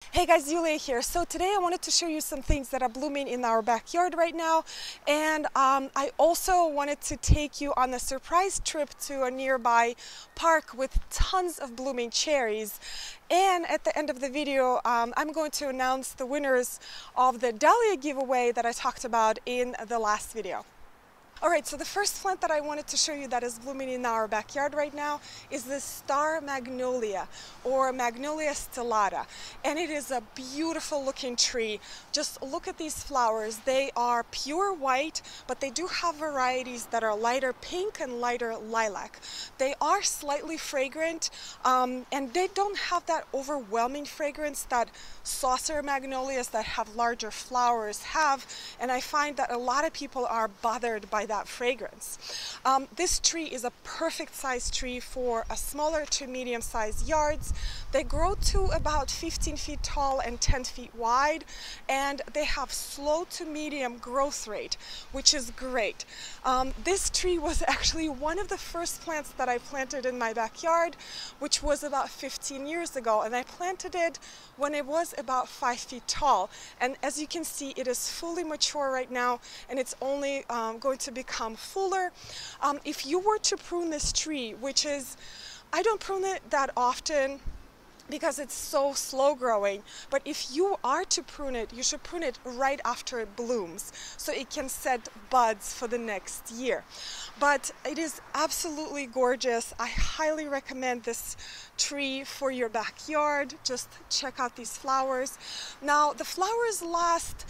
Hey guys, Yuliya here. So today I wanted to show you some things that are blooming in our backyard right now, and I also wanted to take you on a surprise trip to a nearby park with tons of blooming cherries. And at the end of the video, I'm going to announce the winners of the dahlia giveaway that I talked about in the last video. Alright, so the first plant that I wanted to show you that is blooming in our backyard right now is the star magnolia, or Magnolia stellata. And it is a beautiful looking tree. Just look at these flowers. They are pure white, but they do have varieties that are lighter pink and lighter lilac. They are slightly fragrant, and they don't have that overwhelming fragrance that saucer magnolias that have larger flowers have, and I find that a lot of people are bothered by that fragrance. This tree is a perfect size tree for a smaller to medium sized yards. They grow to about 15 feet tall and 10 feet wide, and they have slow to medium growth rate, which is great. This tree was actually one of the first plants that I planted in my backyard, which was about 15 years ago, and I planted it when it was about 5 feet tall. And as you can see, it is fully mature right now, and it's only going to become fuller. If you were to prune this tree, which is, I don't prune it that often because it's so slow growing, but if you are to prune it, you should prune it right after it blooms so it can set buds for the next year. But it is absolutely gorgeous. I highly recommend this tree for your backyard. Just check out these flowers. Now the flowers last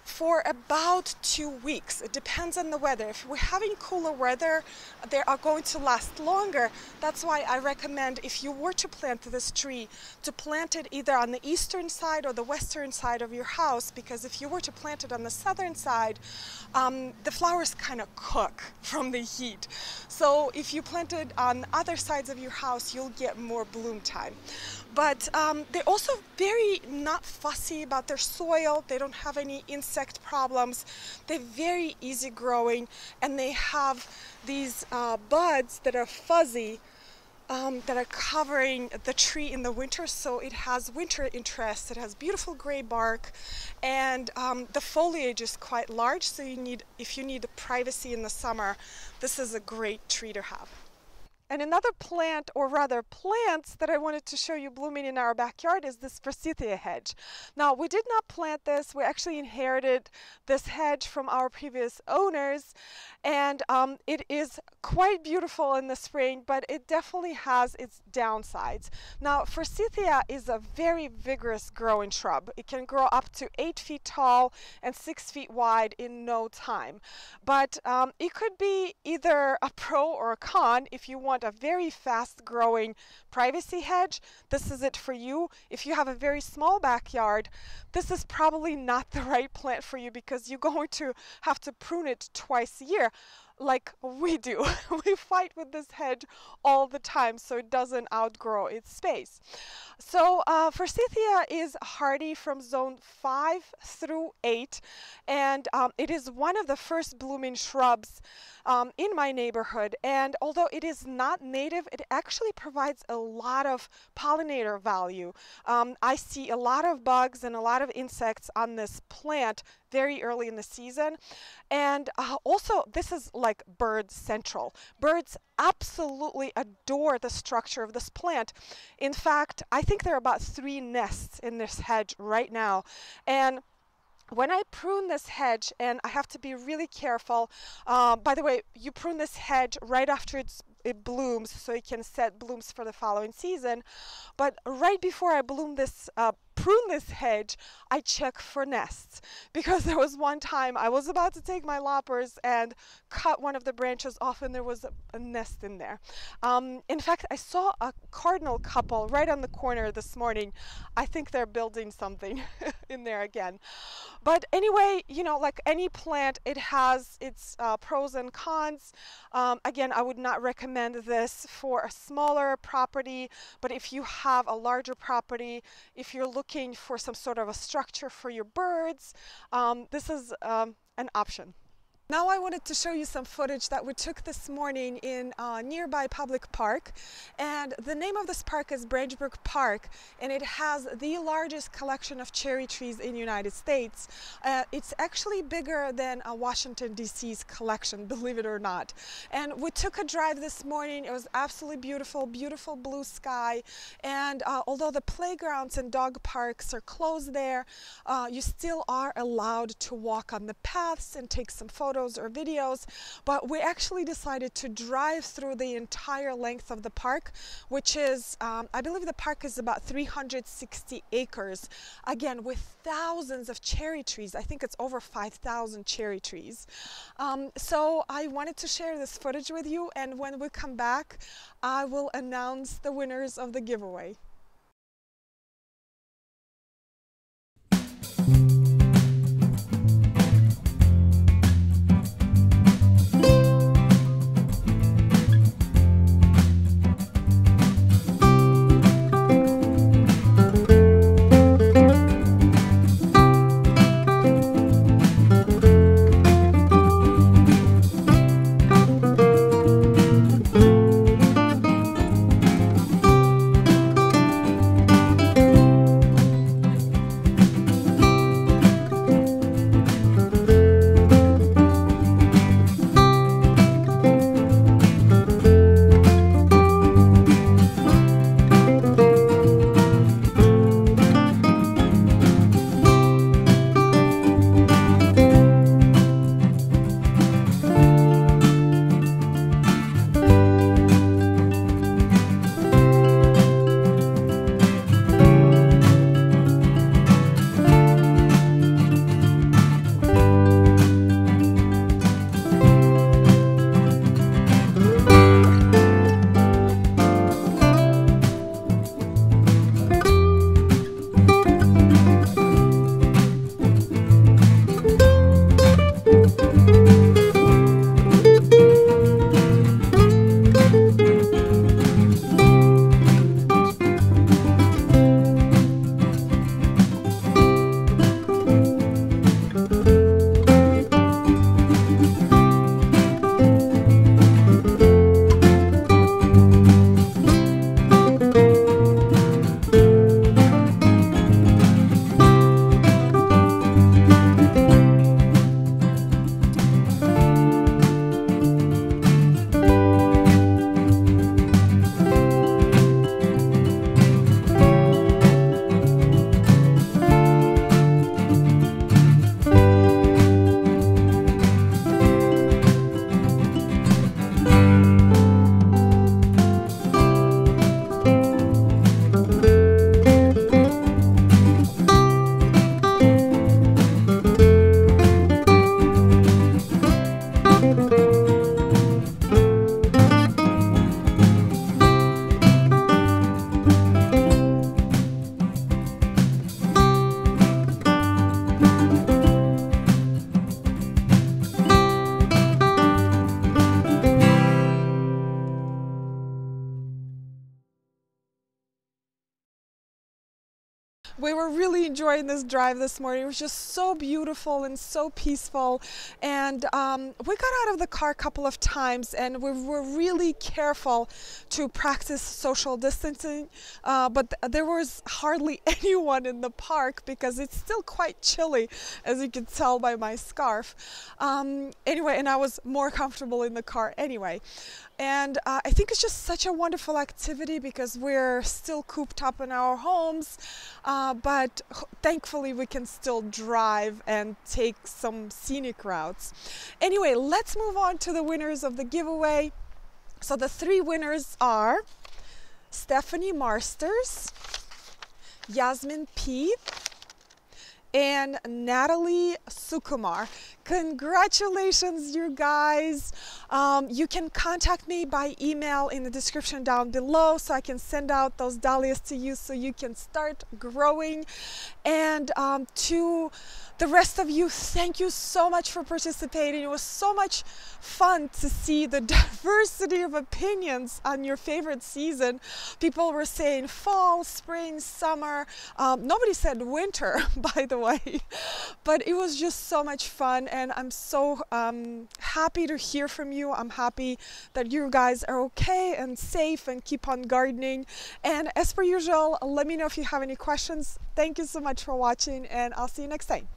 for about 2 weeks. It depends on the weather. If we're having cooler weather, they are going to last longer. That's why I recommend, if you were to plant this tree, to plant it either on the eastern side or the western side of your house, because if you were to plant it on the southern side, the flowers kind of cook from the heat. So if you plant it on other sides of your house, you'll get more bloom time. But they're also very not fussy about their soil. They don't have any insect problems. They're very easy growing, and they have these buds that are fuzzy that are covering the tree in the winter, so it has winter interest. It has beautiful gray bark, and the foliage is quite large, so if you need privacy in the summer, this is a great tree to have. And another plant, or rather plants, that I wanted to show you blooming in our backyard is this Forsythia hedge. Now, we did not plant this. We actually inherited this hedge from our previous owners, and it is quite beautiful in the spring, but it definitely has its downsides. Now, Forsythia is a very vigorous growing shrub. It can grow up to 8 feet tall and 6 feet wide in no time. But it could be either a pro or a con. If you want a very fast growing privacy hedge, this is it for you. If you have a very small backyard, this is probably not the right plant for you, because you're going to have to prune it twice a year like we do. We fight with this hedge all the time so it doesn't outgrow its space. So Forsythia is hardy from zone 5 through 8, and it is one of the first blooming shrubs in my neighborhood. And although it is not native, it actually provides a lot of pollinator value. I see a lot of bugs and a lot of insects on this plant very early in the season. And also, this is like bird central. Birds absolutely adore the structure of this plant. In fact, I think there are about 3 nests in this hedge right now. And when I prune this hedge, and I have to be really careful, by the way, you prune this hedge right after it blooms so it can set blooms for the following season. But right before I prune this hedge, I check for nests, because there was one time I was about to take my loppers and cut one of the branches off, and there was a nest in there. In fact, I saw a cardinal couple right on the corner this morning. I think they're building something in there again. But anyway, you know, like any plant, it has its pros and cons. Again, I would not recommend this for a smaller property, but if you have a larger property, if you're looking for some sort of a structure for your birds, this is an option. Now I wanted to show you some footage that we took this morning in a nearby public park, and the name of this park is Brook Park, and it has the largest collection of cherry trees in the United States. It's actually bigger than Washington DC's collection, believe it or not. And we took a drive this morning. It was absolutely beautiful, beautiful blue sky, and although the playgrounds and dog parks are closed there, you still are allowed to walk on the paths and take some photos or videos, but we actually decided to drive through the entire length of the park, which is, I believe the park is about 360 acres, again with thousands of cherry trees. I think it's over 5,000 cherry trees. So I wanted to share this footage with you, and when we come back, I will announce the winners of the giveaway. We were really enjoying this drive this morning. It was just so beautiful and so peaceful, and we got out of the car a couple of times, and we were really careful to practice social distancing, but there was hardly anyone in the park because it's still quite chilly, as you can tell by my scarf. Anyway, and I was more comfortable in the car anyway. And I think it's just such a wonderful activity because we're still cooped up in our homes, but thankfully we can still drive and take some scenic routes. Anyway, let's move on to the winners of the giveaway. So the three winners are Stephanie Marsters, Yazmin P, and Natalie Sukumar. Congratulations, you guys. You can contact me by email in the description down below so I can send out those dahlias to you so you can start growing. And to the rest of you, thank you so much for participating. It was so much fun to see the diversity of opinions on your favorite season. People were saying fall, spring, summer. Nobody said winter, by the way. But it was just so much fun. and I'm so happy to hear from you. I'm happy that you guys are okay and safe and keep on gardening. And as per usual, let me know if you have any questions. Thank you so much for watching, and I'll see you next time.